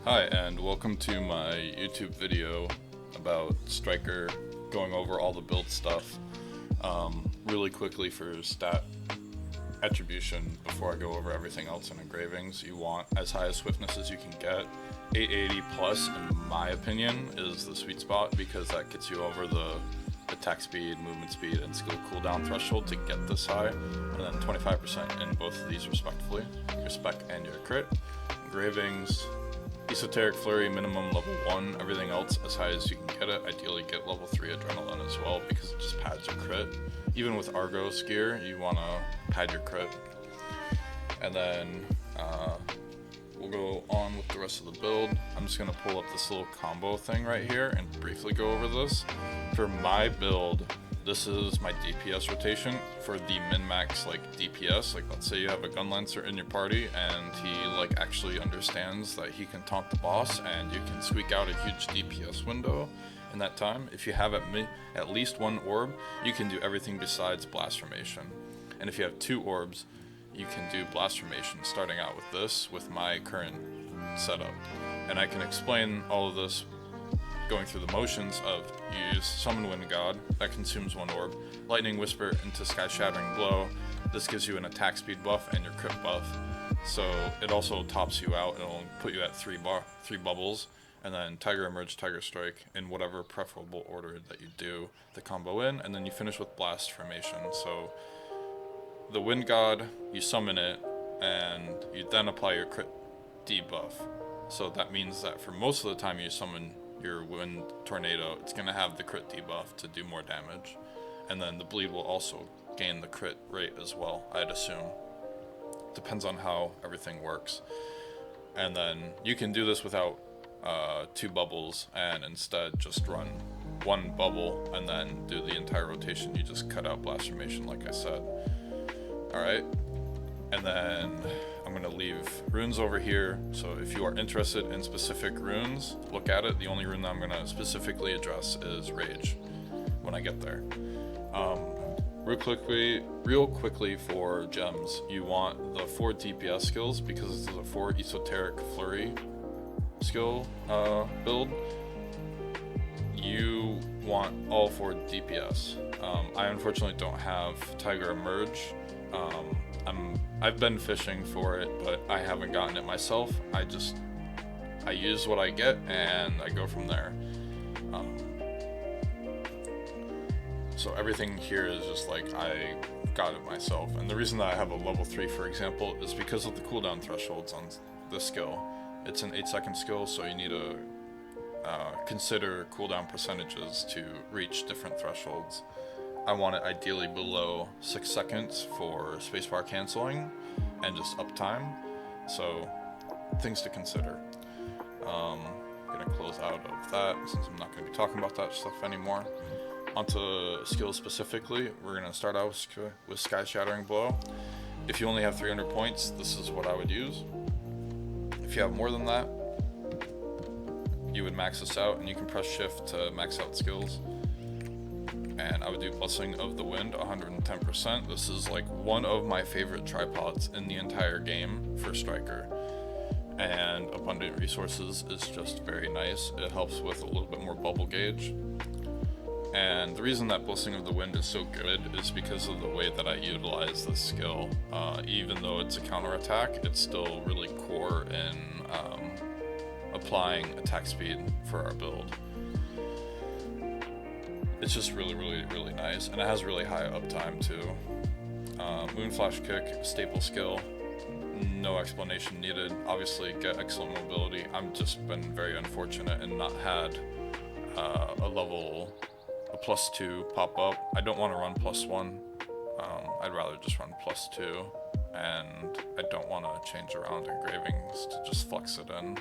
Hi, and welcome to my YouTube video about Striker, going over all the build stuff. Really quickly for stat attribution, before I go over everything else in engravings, you want as high a swiftness as you can get. 880 plus, in my opinion, is the sweet spot because that gets you over the attack speed, movement speed, and skill cooldown threshold to get this high, and then 25% in both of these respectively, your spec and your crit. Engravings, Esoteric Flurry, minimum level 1, everything else as high as you can get it. Ideally get level 3 Adrenaline as well because it just pads your crit. Even with Argos gear, you want to pad your crit. And then we'll go on with the rest of the build. I'm just going to pull up this little combo thing right here and briefly go over this. For my build, this is my DPS rotation for the min-max DPS. Let's say you have a gun lancer in your party and he actually understands that he can taunt the boss and you can squeak out a huge DPS window in that time. If you have at least one orb, you can do everything besides blast formation. And if you have 2 orbs, you can do blast formation, starting out with this with my current setup. And I can explain all of this going through the motions of you use Summon Wind God, that consumes 1 orb, Lightning Whisper into Sky Shattering Blow, this gives you an attack speed buff and your crit buff, so it also tops you out, it'll put you at 3 bubbles, and then Tiger Emerge, Tiger Strike, in whatever preferable order that you do the combo in, and then you finish with Blast Formation. So the Wind God, you summon it, and you then apply your crit debuff, so that means that for most of the time you summon your Wind Tornado, it's going to have the crit debuff to do more damage, and then the bleed will also gain the crit rate as well, I'd assume. Depends on how everything works. And then you can do this without 2 bubbles and instead just run 1 bubble and then do the entire rotation. You just cut out blast formation like I said. Alright, and then I'm going to leave runes over here, so if you are interested in specific runes, look at it. The only rune that I'm going to specifically address is Rage when I get there. Real quickly for gems, you want the 4 DPS skills because this is a 4 Esoteric Flurry skill build. You want all 4 DPS. I unfortunately don't have Tiger Emerge. I've been fishing for it, but I haven't gotten it myself. I use what I get and I go from there. So everything here is just I got it myself. And the reason that I have a level 3, for example, is because of the cooldown thresholds on this skill. It's an 8-second skill, so you need to consider cooldown percentages to reach different thresholds. I want it ideally below 6 seconds for spacebar canceling and just uptime, so things to consider. I'm gonna close out of that since I'm not gonna be talking about that stuff anymore. Onto skills specifically, we're gonna start out with Sky Shattering Blow. If you only have 300 points, this is what I would use. If you have more than that, you would max this out, and you can press shift to max out skills. And I would do Blessing of the Wind 110%. This is one of my favorite tripods in the entire game for Striker. And Abundant Resources is just very nice. It helps with a little bit more bubble gauge. And the reason that Blessing of the Wind is so good is because of the way that I utilize this skill. Even though it's a counterattack, it's still really core in applying attack speed for our build. It's just really nice, and it has really high uptime too. Moonflash Kick, staple skill, no explanation needed. Obviously get excellent mobility. I've just been very unfortunate and not had a +2 pop up. I don't want to run +1. I'd rather just run +2, and I don't want to change around engravings to just flex it in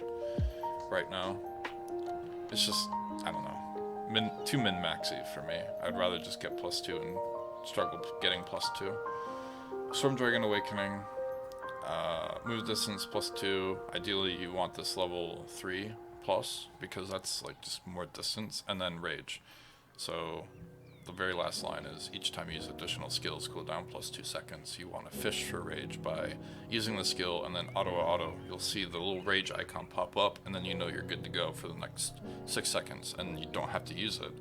right now. It's just, I don't know, too min-maxy for me. I'd rather just get +2 and struggle getting +2. Storm Dragon Awakening, move distance +2. Ideally you want this level 3 plus because that's just more distance, and then Rage. So the very last line is, each time you use additional skills, cooldown plus 2 seconds. You want to fish for rage by using the skill, and then auto, you'll see the little rage icon pop up, and then you know you're good to go for the next 6 seconds, and you don't have to use it.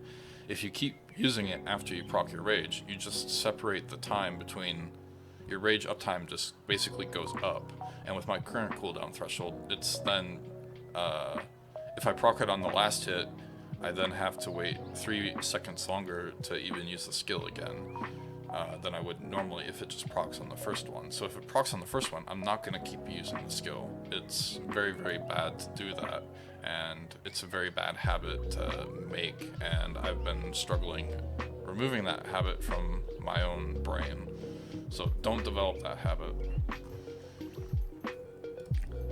If you keep using it after you proc your rage, you just separate the time between your rage uptime just basically goes up. And with my current cooldown threshold, it's then, if I proc it on the last hit, I then have to wait 3 seconds longer to even use the skill again than I would normally if it just procs on the first one. So if it procs on the first one, I'm not going to keep using the skill. It's very, very bad to do that, and it's a very bad habit to make, and I've been struggling removing that habit from my own brain. So don't develop that habit.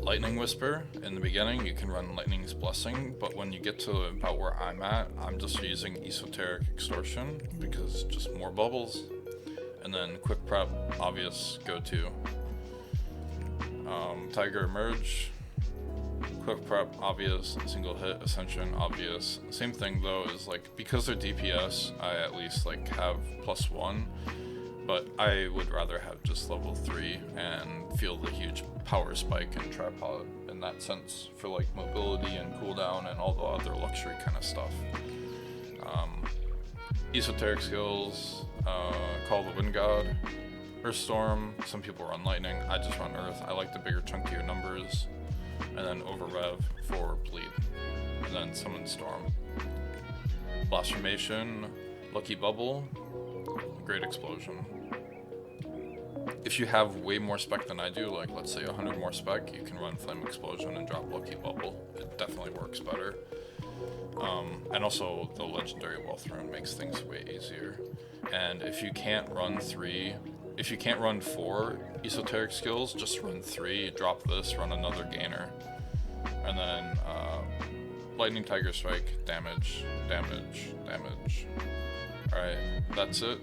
Lightning Whisper, in the beginning you can run Lightning's Blessing, but when you get to about where I'm at, I'm just using Esoteric Extortion because just more bubbles. And then Quick Prep, obvious go-to. Tiger Emerge, Quick Prep, obvious. Single Hit Ascension, obvious. Same thing though is like, because they're DPS, I at least like have +1, but I would rather have just level 3 and feel the huge power spike and tripod in that sense for like mobility and cooldown and all the other luxury kind of stuff. Esoteric Skills, Call the Wind God, Earth Storm. Some people run Lightning, I just run Earth. I like the bigger chunkier numbers. And then Over Rev for Bleed, and then Summon Storm. Blasphemation, Lucky Bubble, Great Explosion. If you have way more spec than I do, like let's say 100 more spec, you can run Flame Explosion and drop Lucky Bubble. It definitely works better. And also the Legendary Wealth Rune makes things way easier. And if you can't run 4 Esoteric Skills, just run 3, drop this, run another gainer. And then Lightning Tiger Strike, damage. Alright, that's it.